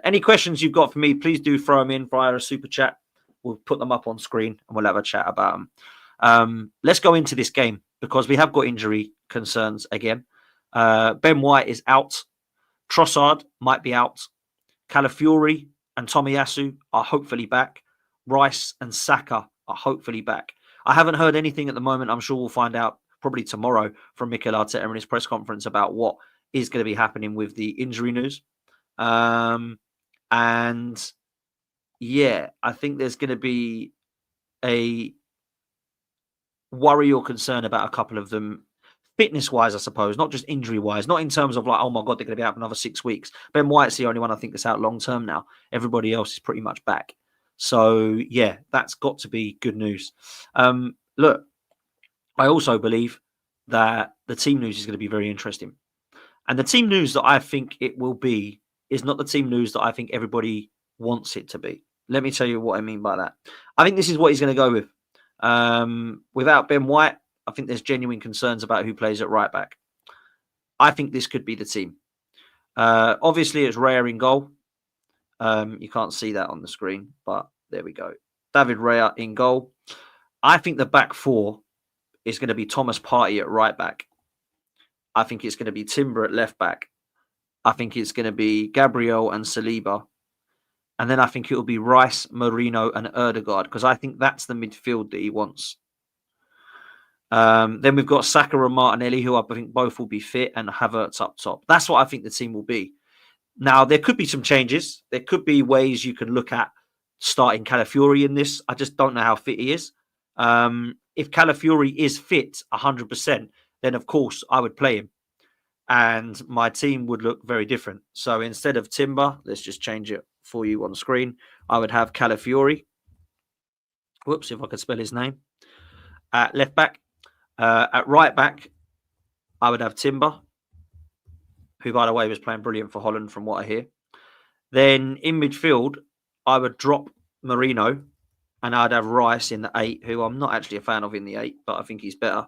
Any questions you've got for me, please do throw them in via a super chat. We'll put them up on screen and we'll have a chat about them. Let's go into this game because we have got injury concerns again. Ben White is out. Trossard might be out. Calafiori and Tomiyasu are hopefully back. Rice and Saka are hopefully back. I haven't heard anything at the moment. I'm sure we'll find out probably tomorrow from Mikel Arteta in his press conference about what is going to be happening with the injury news. And yeah, I think there's going to be a worry or concern about a couple of them, fitness-wise, I suppose, not just injury-wise, not in terms of like, oh my God, they're going to be out for another 6 weeks. Ben White's the only one I think that's out long-term now. Everybody else is pretty much back. So yeah, that's got to be good news. Look, I also believe that the team news is going to be very interesting. And the team news that I think it will be is not the team news that I think everybody wants it to be. Let me tell you what I mean by that. I think this is what he's going to go with. Without Ben White, I think there's genuine concerns about who plays at right back. I think this could be the team. Obviously, it's Raya in goal. You can't see that on the screen, but there we go. David Raya in goal. I think the back four is going to be Thomas Partey at right back. I think it's going to be Timber at left back. I think it's going to be Gabriel and Saliba. And then I think it will be Rice, Marino and Odegaard, because I think that's the midfield that he wants. Then we've got Saka and Martinelli, who I think both will be fit, and Havertz up top. That's what I think the team will be. Now, there could be some changes. There could be ways you can look at starting Calafiori in this. I just don't know how fit he is. If Calafiori is fit 100%, then of course I would play him. And my team would look very different. So instead of Timber, let's just change it for you on screen. I would have Calafiori. Whoops, if I could spell his name. At left back. At right back, I would have Timber, who, by the way, was playing brilliant for Holland from what I hear. Then in midfield, I would drop Marino and I'd have Rice in the 8, who I'm not actually a fan of in the 8, but I think he's better.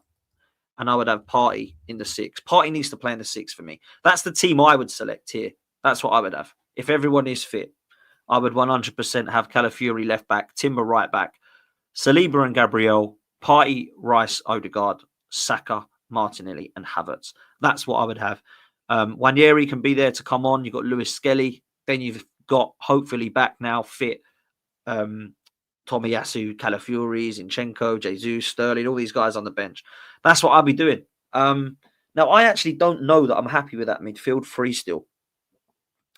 And I would have Partey in the 6. Partey needs to play in the 6 for me. That's the team I would select here. That's what I would have. If everyone is fit, I would 100% have Calafiori left back, Timber right back, Saliba and Gabriel, Partey, Rice, Odegaard, Saka, Martinelli and Havertz. That's what I would have. Wanyeri can be there to come on. You've got Lewis Skelly. Then you've got, hopefully back now, fit Tomiyasu, Calafiori, Zinchenko, Jesus, Sterling, all these guys on the bench. That's what I'll be doing. Now, I actually don't know that I'm happy with that midfield three still.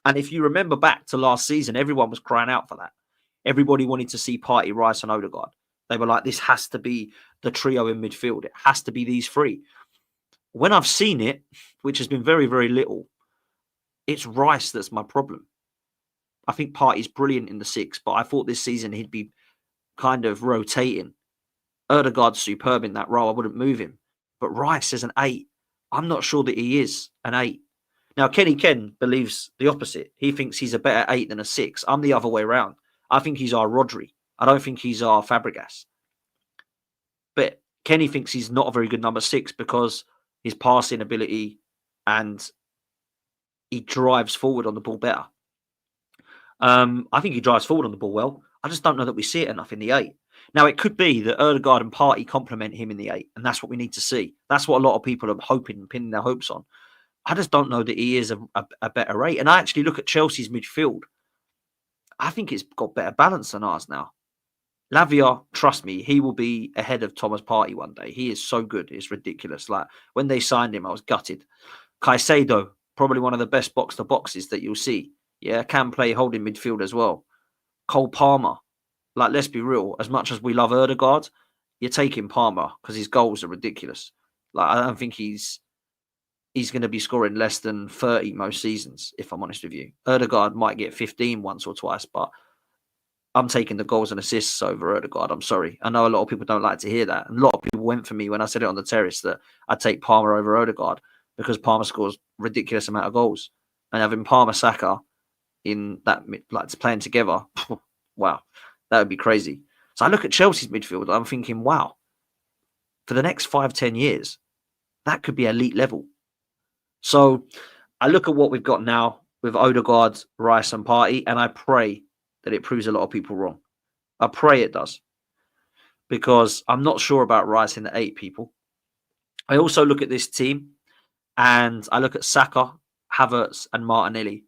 And if you remember back to last season, everyone was crying out for that. Everybody wanted to see Partey, Rice and Odegaard. They were like, this has to be the trio in midfield. It has to be these three. When I've seen it, which has been very, very little, it's Rice that's my problem. I think Partey's brilliant in the 6, but I thought this season he'd be kind of rotating. Odegaard's superb in that role. I wouldn't move him. But Rice is an 8. I'm not sure that he is an 8. Now, Kenny Ken believes the opposite. He thinks he's a better 8 than a 6. I'm the other way around. I think he's our Rodri. I don't think he's our Fabregas. But Kenny thinks he's not a very good number 6 because his passing ability and he drives forward on the ball better. I think he drives forward on the ball well. I just don't know that we see it enough in the 8. Now, it could be that Odegaard and Partey complement him in the 8, and that's what we need to see. That's what a lot of people are hoping and pinning their hopes on. I just don't know that he is a better 8. And I actually look at Chelsea's midfield. I think it's got better balance than ours now. Lavia, trust me, he will be ahead of Thomas Partey one day. He is so good. It's ridiculous. Like, when they signed him, I was gutted. Caicedo, probably one of the best box-to-boxes that you'll see. Yeah, can play holding midfield as well. Cole Palmer. Like, let's be real. As much as we love Odegaard, you're taking Palmer because his goals are ridiculous. Like, I don't think he's going to be scoring less than 30 most seasons, if I'm honest with you. Odegaard might get 15 once or twice, but I'm taking the goals and assists over Odegaard. I'm sorry. I know a lot of people don't like to hear that. And a lot of people went for me when I said it on the terrace that I'd take Palmer over Odegaard because Palmer scores ridiculous amount of goals. And having Palmer, Saka in that, like, playing together, wow, that would be crazy. So I look at Chelsea's midfield, I'm thinking, wow, for the next 5-10 years, that could be elite level. So I look at what we've got now with Odegaard, Rice and Partey, and I pray that it proves a lot of people wrong. I pray it does. Because I'm not sure about Rice in the 8 people. I also look at this team and I look at Saka, Havertz and Martinelli.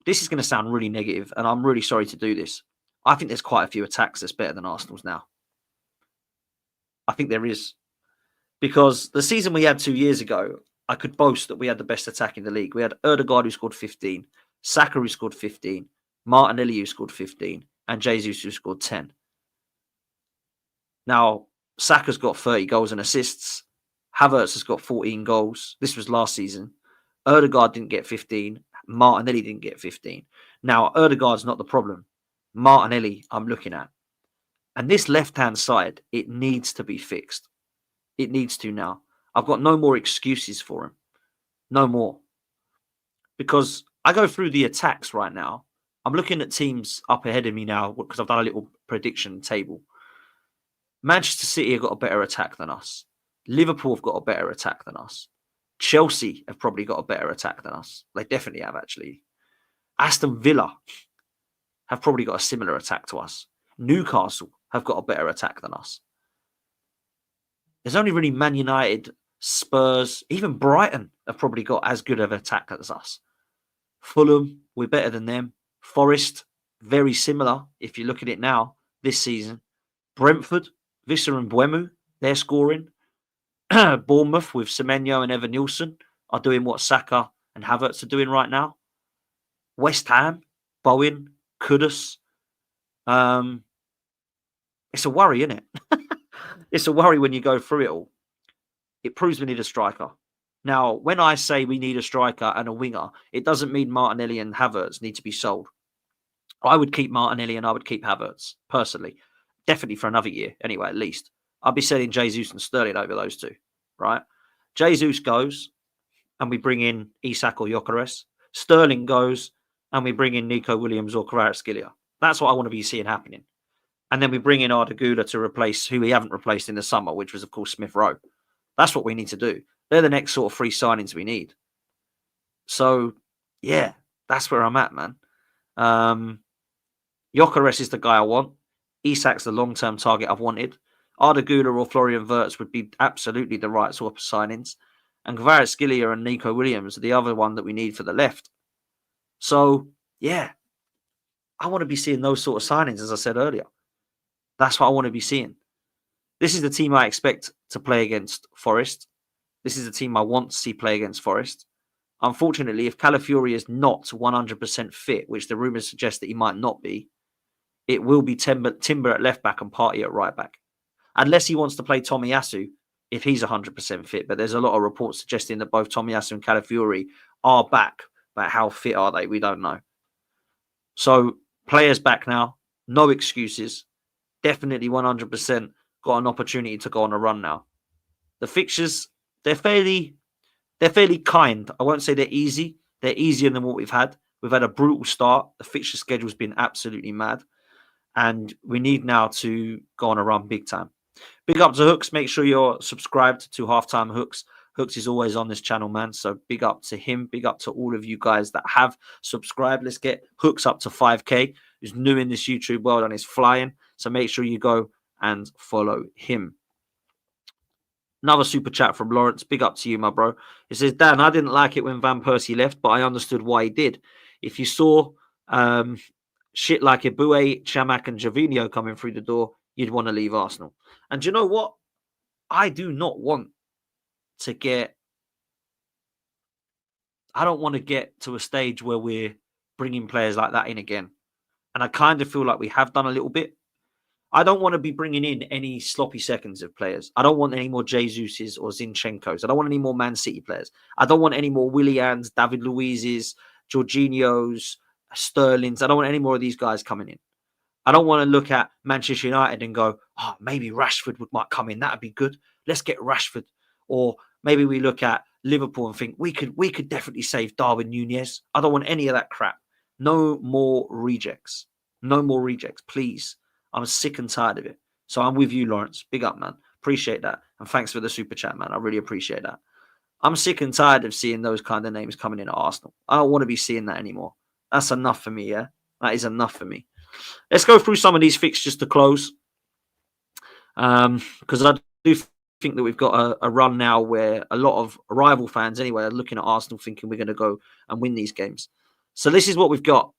This is going to sound really negative, and I'm really sorry to do this. I think there's quite a few attacks that's better than Arsenal's now. I think there is. Because the season we had 2 years ago, I could boast that we had the best attack in the league. We had Odegaard, who scored 15, Saka, who scored 15, Martinelli, who scored 15, and Jesus, who scored 10. Now, Saka's got 30 goals and assists. Havertz has got 14 goals. This was last season. Odegaard didn't get 15. Martinelli didn't get 15. Now, Odegaard's not the problem. Martinelli, I'm looking at. And this left-hand side, it needs to be fixed. It needs to now. I've got no more excuses for him. No more. Because I go through the attacks right now. I'm looking at teams up ahead of me now because I've done a little prediction table. Manchester City have got a better attack than us. Liverpool have got a better attack than us. Chelsea have probably got a better attack than us. They definitely have, actually. Aston Villa have probably got a similar attack to us. Newcastle have got a better attack than us. There's only really Man United, Spurs, even Brighton have probably got as good of an attack as us. Fulham, we're better than them. Forest, very similar if you look at it now this season. Brentford, Visser and Buemu, they're scoring. Bournemouth with Semenyo and Evan Nielsen are doing what Saka and Havertz are doing right now. West Ham, Bowen, Kudus. It's a worry, isn't it? It's a worry when you go through it all. It proves we need a striker. Now, when I say we need a striker and a winger, it doesn't mean Martinelli and Havertz need to be sold. I would keep Martinelli and I would keep Havertz, personally. Definitely for another year, anyway, at least. I'd be selling Jesus and Sterling over those two, right? Jesus goes and we bring in Isak or Gyökeres. Sterling goes and we bring in Nico Williams or Kvaratskhelia. That's what I want to be seeing happening. And then we bring in Arda Güler to replace who we haven't replaced in the summer, which was, of course, Smith Rowe. That's what we need to do. They're the next sort of free signings we need. So, yeah, that's where I'm at, man. Gyökeres is the guy I want. Isak's the long-term target I've wanted. Arda Güler or Florian Wirtz would be absolutely the right sort of signings. And Kvaratskhelia and Nico Williams are the other one that we need for the left. So, yeah, I want to be seeing those sort of signings, as I said earlier. That's what I want to be seeing. This is the team I expect to play against Forest. This is the team I want to see play against Forest. Unfortunately, if Calafiori is not 100% fit, which the rumours suggest that he might not be, it will be Timber at left back and Partey at right back. Unless he wants to play Tomiyasu if he's 100% fit. But there's a lot of reports suggesting that both Tomiyasu and Calafiori are back. But how fit are they? We don't know. So players back now. No excuses. Definitely 100% got an opportunity to go on a run now. The fixtures, they're fairly kind. I won't say they're easy. They're easier than what we've had. We've had a brutal start. The fixture schedule's been absolutely mad. And we need now to go on a run big time. Big up to Hooks. Make sure you're subscribed to Halftime Hooks. Hooks is always on this channel, man. So big up to him. Big up to all of you guys that have subscribed. Let's get Hooks up to 5K. He's new in this YouTube world and is flying. So make sure you go and follow him. Another super chat from Lawrence. Big up to you, my bro. He says, Dan, I didn't like it when Van Persie left, but I understood why he did. If you saw shit like Ibue, Chamak and Gervinho coming through the door, you'd want to leave Arsenal. And do you know what? I do not want to get... I don't want to get to a stage where we're bringing players like that in again. And I kind of feel like we have done a little bit. I don't want to be bringing in any sloppy seconds of players. I don't want any more Jesus's or Zinchenkos. I don't want any more Man City players. I don't want any more Willians, David Luiz's, Jorginho's, Sterling's. I don't want any more of these guys coming in. I don't want to look at Manchester United and go, oh, maybe Rashford might come in. That would be good. Let's get Rashford. Or maybe we look at Liverpool and think we could definitely save Darwin Núñez. I don't want any of that crap. No more rejects. No more rejects, please. I'm sick and tired of it. So I'm with you, Lawrence. Big up, man. Appreciate that. And thanks for the super chat, man. I really appreciate that. I'm sick and tired of seeing those kind of names coming in at Arsenal. I don't want to be seeing that anymore. That's enough for me, yeah? That is enough for me. Let's go through some of these fixtures to close. Because I do think that we've got a run now where a lot of rival fans, anyway, are looking at Arsenal thinking we're going to go and win these games. So this is what we've got.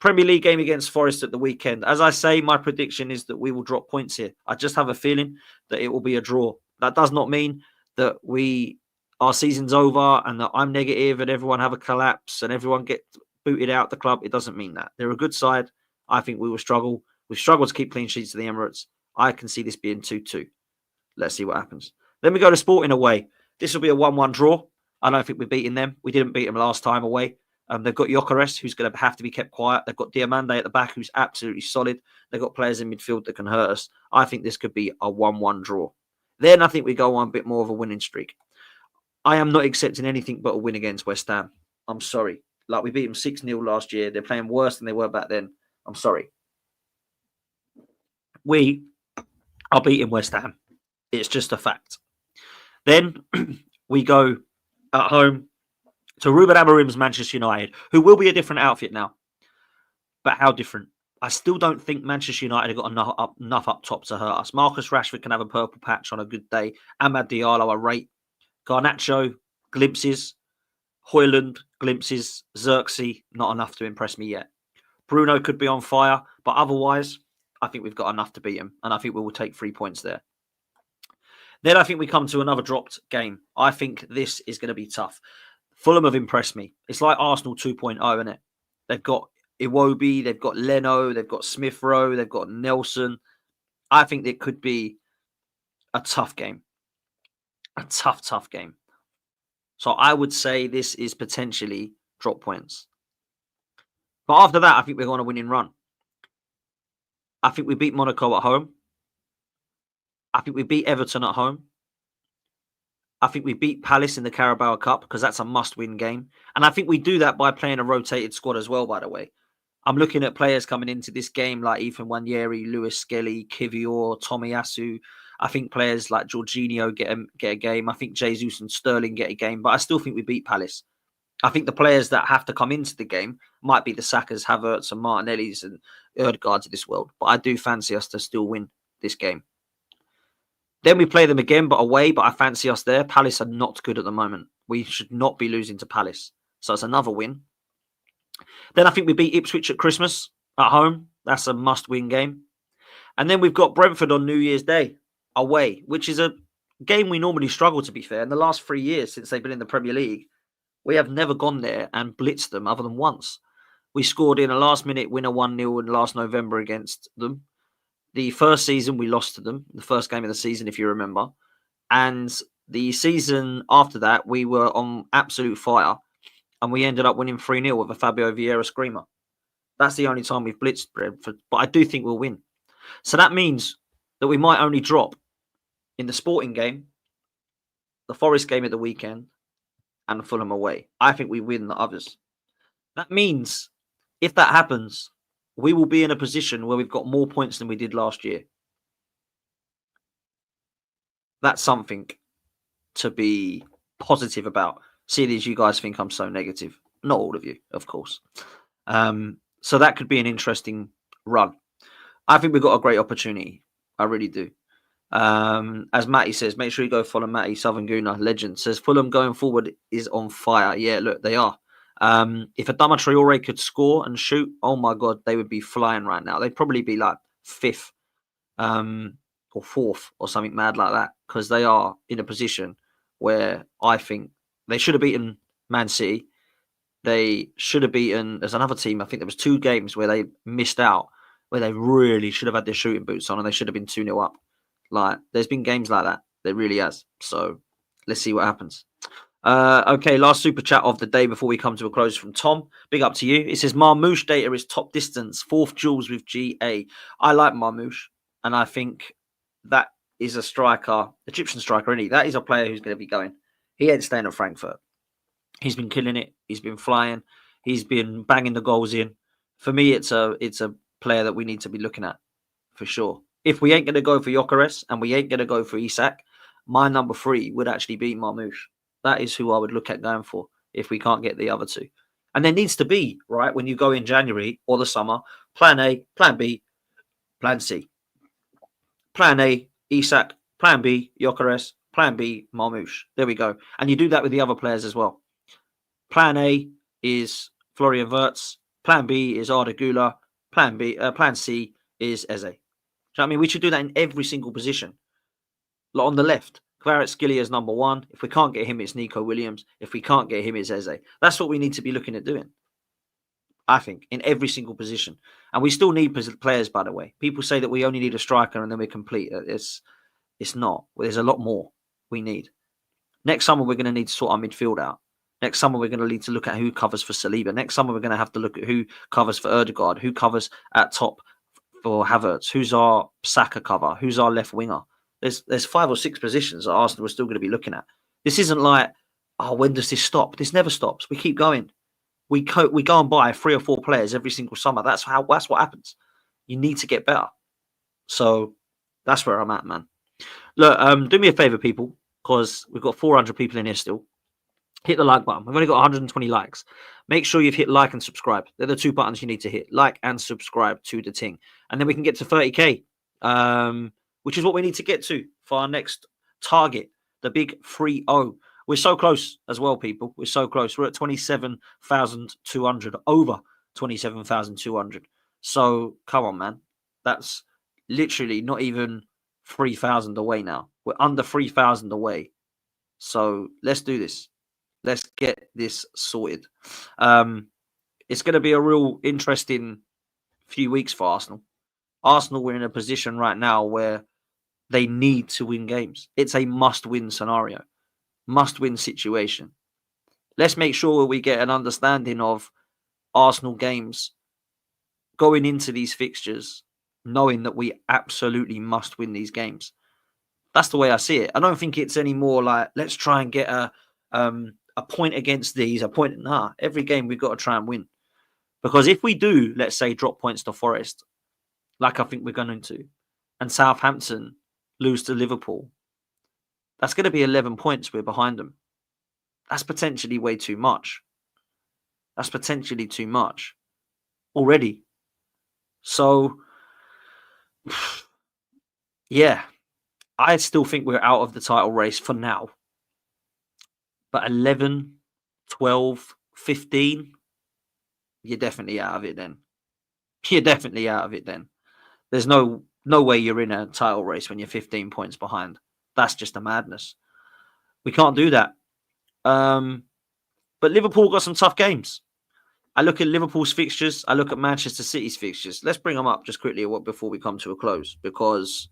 Premier League game against Forest at the weekend. As I say, my prediction is that we will drop points here. I just have a feeling that it will be a draw. That does not mean that our season's over and that I'm negative and everyone have a collapse and everyone get booted out the club. It doesn't mean that. They're a good side. I think we will struggle. We've struggled to keep clean sheets at the Emirates. I can see this being 2-2. Let's see what happens. Then we go to Sporting away. This will be a 1-1 draw. I don't think we're beating them. We didn't beat them last time away. They've got Gyökeres, who's going to have to be kept quiet. They've got Diamande at the back, who's absolutely solid. They've got players in midfield that can hurt us. I think this could be a 1-1 draw. Then I think we go on a bit more of a winning streak. I am not accepting anything but a win against West Ham. I'm sorry. Like, we beat them 6-0 last year. They're playing worse than they were back then. I'm sorry. We are beating West Ham. It's just a fact. Then we go at home to Ruben Amorim's Manchester United, who will be a different outfit now. But how different? I still don't think Manchester United have got enough up top to hurt us. Marcus Rashford can have a purple patch on a good day. Amad Diallo, I rate. Garnacho, glimpses. Højlund, glimpses. Xerxes, not enough to impress me yet. Bruno could be on fire, but otherwise, I think we've got enough to beat him. And I think we will take 3 points there. Then I think we come to another dropped game. I think this is going to be tough. Fulham have impressed me. It's like Arsenal 2.0, isn't it? They've got Iwobi, they've got Leno, they've got Smith Rowe, they've got Nelson. I think it could be a tough game. A tough game. So I would say this is potentially drop points. But after that, I think we're going to winning run. I think we beat Monaco at home. I think we beat Everton at home. I think we beat Palace in the Carabao Cup because that's a must-win game. And I think we do that by playing a rotated squad as well, by the way. I'm looking at players coming into this game like Ethan Nwaneri, Lewis Skelly, Kivior, Tomiyasu. I think players like Jorginho get a game. I think Jesus and Sterling get a game. But I still think we beat Palace. I think the players that have to come into the game might be the Sakas, Havertz and Martinellis and Odegaards of this world. But I do fancy us to still win this game. Then we play them again, but away. But I fancy us there. Palace are not good at the moment. We should not be losing to Palace. So it's another win. Then I think we beat Ipswich at Christmas at home. That's a must-win game. And then we've got Brentford on New Year's Day away, which is a game we normally struggle, to be fair. In the last 3 years since they've been in the Premier League, we have never gone there and blitzed them other than once. We scored in a last-minute winner 1-0 in last November against them. The first season, we lost to them, the first game of the season, if you remember. And the season after that, we were on absolute fire. And we ended up winning 3-0 with a Fabio Vieira screamer. That's the only time we've blitzed Brentford. But I do think we'll win. So that means that we might only drop in the Sporting game, the Forest game at the weekend, and Fulham away. I think we win the others. That means, if that happens, we will be in a position where we've got more points than we did last year. That's something to be positive about, seeing as you guys think I'm so negative. Not all of you, of course. So that could be an interesting run. I think we've got a great opportunity. I really do. As Matty says, make sure you go follow Matty, Southern Gooner, legend, says Fulham going forward is on fire. Yeah, look, they are. If Adama Traore could score and shoot, oh my God, they would be flying right now. They'd probably be like 5th or 4th or something mad like that, because they are in a position where I think they should have beaten Man City. They should have beaten, there's another team, I think there was 2 games where they missed out, where they really should have had their shooting boots on and they should have been 2-0 up. Like, there's been games like that. There really has. So let's see what happens. Okay, last super chat of the day before we come to a close from Tom. Big up to you. It says Marmoush data is top distance, 4th duels with GA. I like Marmoush, and I think that is a striker, Egyptian striker, isn't he? That is a player who's going to be going. He ain't staying at Frankfurt. He's been killing it. He's been flying. He's been banging the goals in. For me, it's a player that we need to be looking at for sure. If we ain't going to go for Gyökeres and we ain't going to go for Isak, my number 3 would actually be Marmoush. That is who I would look at going for if we can't get the other 2. And there needs to be, right, when you go in January or the summer, plan A, plan B, plan C. Plan A, Isak. Plan B, Gyökeres. Plan B, Marmoush. There we go. And you do that with the other players as well. Plan A is Florian Wirtz. Plan B is Arda Güler. Plan C is Eze. Do you know what I mean? We should do that in every single position. Like on the left, Kvaratskhelia is number 1. If we can't get him, it's Nico Williams. If we can't get him, it's Eze. That's what we need to be looking at doing, I think, in every single position. And we still need players, by the way. People say that we only need a striker and then we're complete. It's not. There's a lot more we need. Next summer, we're going to need to sort our midfield out. Next summer, we're going to need to look at who covers for Saliba. Next summer, we're going to have to look at who covers for Odegaard, who covers at top for Havertz, who's our Saka cover, who's our left winger. There's 5 or 6 positions that Arsenal are still going to be looking at. This isn't like, oh, when does this stop? This never stops. We keep going. We go and buy 3 or 4 players every single summer. That's what happens. You need to get better. So that's where I'm at, man. Look, do me a favor, people, because we've got 400 people in here still. Hit the like button. We've only got 120 likes. Make sure you've hit like and subscribe. They're the two buttons you need to hit. Like and subscribe to the ting. And then we can get to 30k, which is what we need to get to for our next target, the big 3-0. We're so close as well, people. We're so close. We're at 27,200, over 27,200. So come on, man. That's literally not even 3,000 away now. We're under 3,000 away. So let's do this. Let's get this sorted. It's going to be a real interesting few weeks for Arsenal. Arsenal, we're in a position right now where they need to win games. It's a must-win scenario, must-win situation. Let's make sure we get an understanding of Arsenal games going into these fixtures, knowing that we absolutely must win these games. That's the way I see it. I don't think it's any more like, let's try and get a point against these, a point. Nah, every game we've got to try and win. Because if we do, let's say, drop points to Forest, like I think we're going to, and Southampton lose to Liverpool, that's going to be 11 points we're behind them. That's potentially way too much. That's potentially too much already. So, yeah, I still think we're out of the title race for now. But 11, 12, 15, you're definitely out of it then. You're definitely out of it then. There's no way you're in a title race when you're 15 points behind. That's just a madness. We can't do that. But Liverpool got some tough games. I look at Liverpool's fixtures. I look at Manchester City's fixtures. Let's bring them up just quickly before we come to a close, because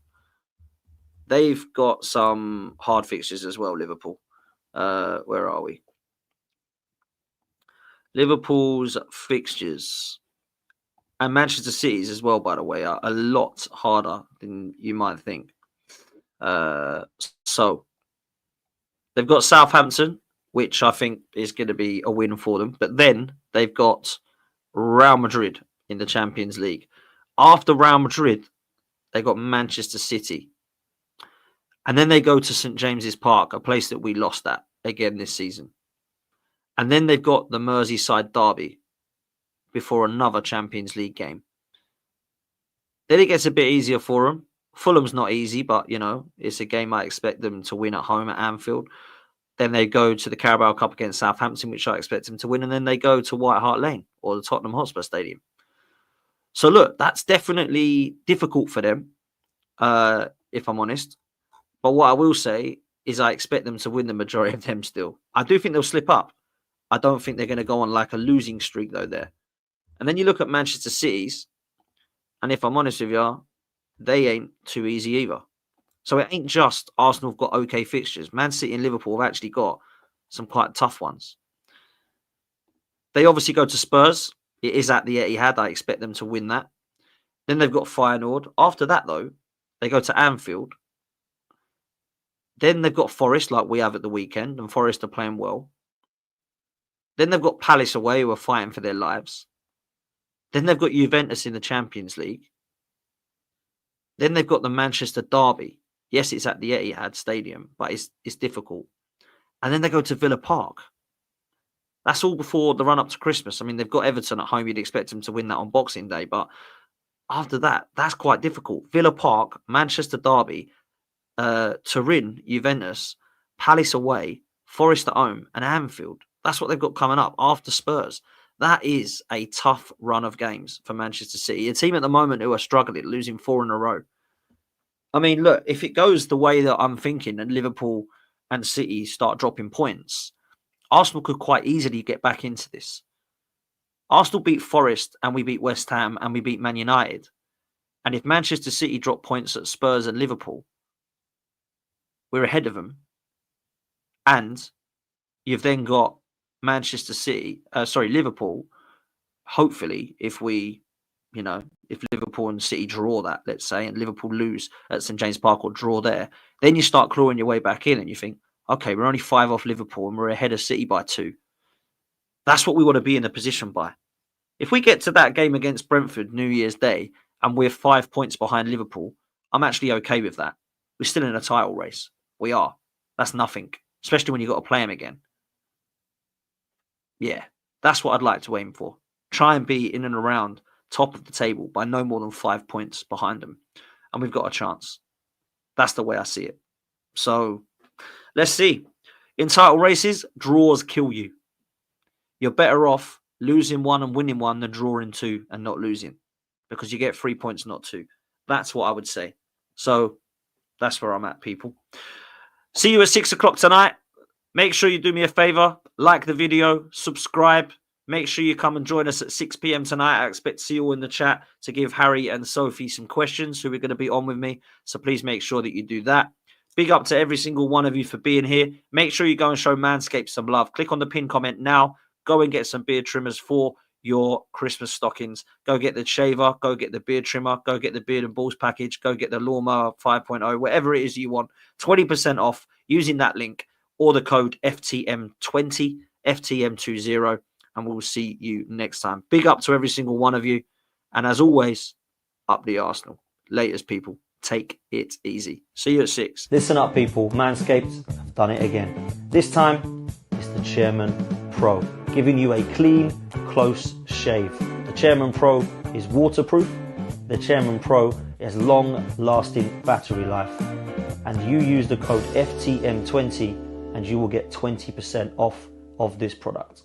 they've got some hard fixtures as well, Liverpool. Where are we? Liverpool's fixtures and Manchester City's as well, by the way, are a lot harder than you might think. So they've got Southampton, which I think is going to be a win for them. But then they've got Real Madrid in the Champions League. After Real Madrid, they've got Manchester City. And then they go to St. James's Park, a place that we lost at again this season. And then they've got the Merseyside derby before another Champions League game. Then it gets a bit easier for them. Fulham's not easy, but, you know, it's a game I expect them to win at home at Anfield. Then they go to the Carabao Cup against Southampton, which I expect them to win. And then they go to White Hart Lane or the Tottenham Hotspur Stadium. So, look, that's definitely difficult for them, if I'm honest. But what I will say is I expect them to win the majority of them still. I do think they'll slip up. I don't think they're going to go on like a losing streak, though, there. And then you look at Manchester City's, and if I'm honest with you, they ain't too easy either. So it ain't just Arsenal have got okay fixtures. Man City and Liverpool have actually got some quite tough ones. They obviously go to Spurs. It is at the Etihad. I expect them to win that. Then they've got Feyenoord. After that, though, they go to Anfield. Then they've got Forest, like we have at the weekend, and Forest are playing well. Then they've got Palace away, who are fighting for their lives. Then they've got Juventus in the Champions League. Then they've got the Manchester derby. Yes, it's at the Etihad Stadium, but it's difficult. And then they go to Villa Park. That's all before the run-up to Christmas. I mean, they've got Everton at home. You'd expect them to win that on Boxing Day. But after that, that's quite difficult. Villa Park, Manchester derby, Turin, Juventus, Palace away, Forest at home, and Anfield. That's what they've got coming up after Spurs. That is a tough run of games for Manchester City, a team at the moment who are struggling, losing 4 in a row. I mean, look, if it goes the way that I'm thinking and Liverpool and City start dropping points, Arsenal could quite easily get back into this. Arsenal beat Forest and we beat West Ham and we beat Man United. And if Manchester City drop points at Spurs and Liverpool, we're ahead of them. And you've then got Liverpool. Hopefully, if Liverpool and City draw that, let's say, and Liverpool lose at St. James Park or draw there, then you start clawing your way back in and you think, okay, we're only 5 off Liverpool and we're ahead of City by 2. That's what we want to be in a position by. If we get to that game against Brentford New Year's Day and we're 5 points behind Liverpool, I'm actually okay with that. We're still in a title race. We are. That's nothing, especially when you've got to play him again. Yeah, that's what I'd like to aim for. Try and be in and around top of the table by no more than 5 points behind them. And we've got a chance. That's the way I see it. So let's see. In title races, draws kill you. You're better off losing one and winning one than drawing two and not losing, because you get 3 points, not two. That's what I would say. So that's where I'm at, people. See you at 6 o'clock tonight. Make sure you do me a favor, like the video, subscribe. Make sure you come and join us at 6 p.m. tonight. I expect to see you all in the chat to give Harry and Sophie some questions, who are going to be on with me. So please make sure that you do that. Big up to every single one of you for being here. Make sure you go and show Manscaped some love. Click on the pinned comment now. Go and get some beard trimmers for your Christmas stockings. Go get the shaver. Go get the beard trimmer. Go get the beard and balls package. Go get the lawnmower 5.0. Whatever it is you want. 20% off using that link or the code FTM20, FTM20. And we'll see you next time. Big up to every single one of you. And as always, up the Arsenal. Latest, people. Take it easy. See you at 6. Listen up, people. Manscaped have done it again. This time, it's the Chairman Pro, giving you a clean, close shave. The Chairman Pro is waterproof. The Chairman Pro has long-lasting battery life. And you use the code FTM20 and you will get 20% off of this product.